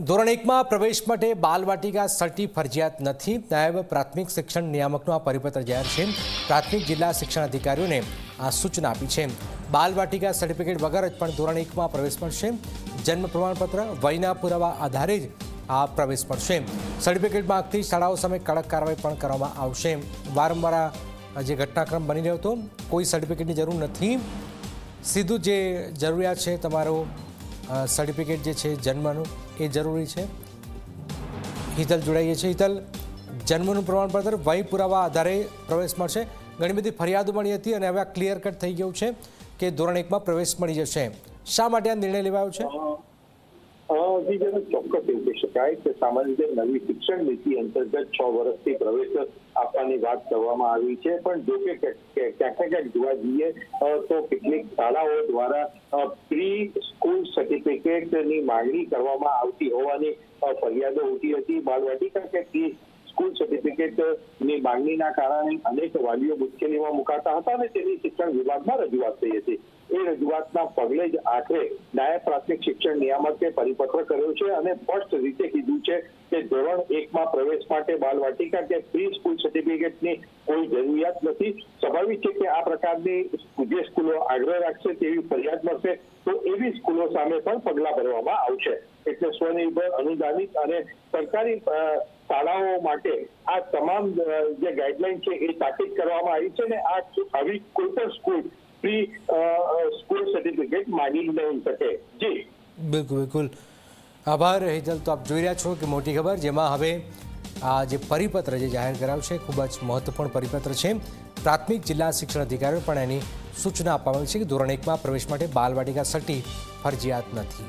ધોરણ 1માં પ્રવેશ માટે બાલવાટિકા સર્ટી ફરજિયાત નથી। નાયબ પ્રાથમિક શિક્ષણ નિયામકનો આ પરિપત્ર જાહેર છે। પ્રાથમિક જિલ્લા શિક્ષણ અધિકારીઓને આ સૂચના આપી છે। બાલવાટિકા સર્ટિફિકેટ વગર જ પણ ધોરણ 1માં પ્રવેશ મળશે। જન્મ પ્રમાણપત્ર વયના પુરાવા આધારે જ આ પ્રવેશ મળશે। સર્ટિફિકેટ માંગતી શાળાઓ સામે કડક કાર્યવાહી પણ કરવામાં આવશે। વારંવાર જે ઘટનાક્રમ બની રહ્યો હતો, કોઈ સર્ટિફિકેટની જરૂર નથી, સીધું જે જરૂરિયાત છે તમારો સર્ટિફિકેટ જે છે જન્મનું એ જરૂરી છે। હિતલ જોડાઈએ છીએ। હિતલ, જન્મનું પ્રમાણપત્ર વય પુરાવા આધારે પ્રવેશ મળશે। ઘણી બધી ફરિયાદો મળી હતી અને હવે આ ક્લિયર કટ થઈ ગયું છે કે ધોરણ 1માં પ્રવેશ મળી જશે। શા માટે આ નિર્ણય લેવાયો છે? ચોક્કસ એવું કહી શકાય કે સામાન્ય રીતે નવી શિક્ષણ નીતિ અંતર્ગત 6 વર્ષથી પ્રવેશ આપવાની વાત કરવામાં આવી છે, પણ જો કે ક્યાંક જોવા જઈએ તો કેટલીક શાળાઓ દ્વારા પ્રી સ્કૂલ સર્ટિફિકેટની માંગણી કરવામાં આવતી હોવાની ફરિયાદો ઉઠી હતી। બાલવાટિકા કે પ્રી સ્કૂલ સર્ટિફિકેટની માંગણીના કારણે અનેક વાલીઓ મુશ્કેલીમાં મુકાતા હતા અને તેની શિક્ષણ વિભાગમાં રજૂઆત થઈ હતી। એ રજૂઆતના પગલે જ આખરે નાયબ પ્રાથમિક શિક્ષણ નિયામકે પરિપત્ર કર્યો છે અને સ્પષ્ટ રીતે કીધું છે કે ધોરણ 1માં પ્રવેશ માટે બાલવાટિકા કે પ્રી સ્કૂલ સર્ટિફિકેટની કોઈ જરૂરિયાત નથી। સ્વાભાવિક છે કે આ પ્રકારની જે સ્કૂલો આગ્રહ રાખશે તેવી ફરિયાદ મળશે તો એવી સ્કૂલો સામે પણ પગલાં ભરવામાં આવશે। એટલે સ્વનિર્ભર, અનુદાનિત અને સરકારી શાળાઓ માટે આ તમામ જે ગાઈડલાઈન છે એ તાકીદ કરવામાં આવી છે ને આવી કોઈ પણ સ્કૂલ પ્રી સ્કૂલ સર્ટિફિકેટ માંગી નહીં શકે। જી બિલકુલ આભાર હિતલ। તો આપ જોઈ રહ્યા છો કે મોટી ખબર, જેમાં હવે આ જે પરિપત્ર જે જાહેર કરાયું છે ખૂબ જ મહત્વપૂર્ણ પરિપત્ર છે। પ્રાથમિક જિલ્લા શિક્ષણ અધિકારીઓ પણ એની સૂચના આપવામાં આવી છે કે ધોરણ 1માં પ્રવેશ માટે બાલવાટિકા સર્ટી ફરજિયાત નથી।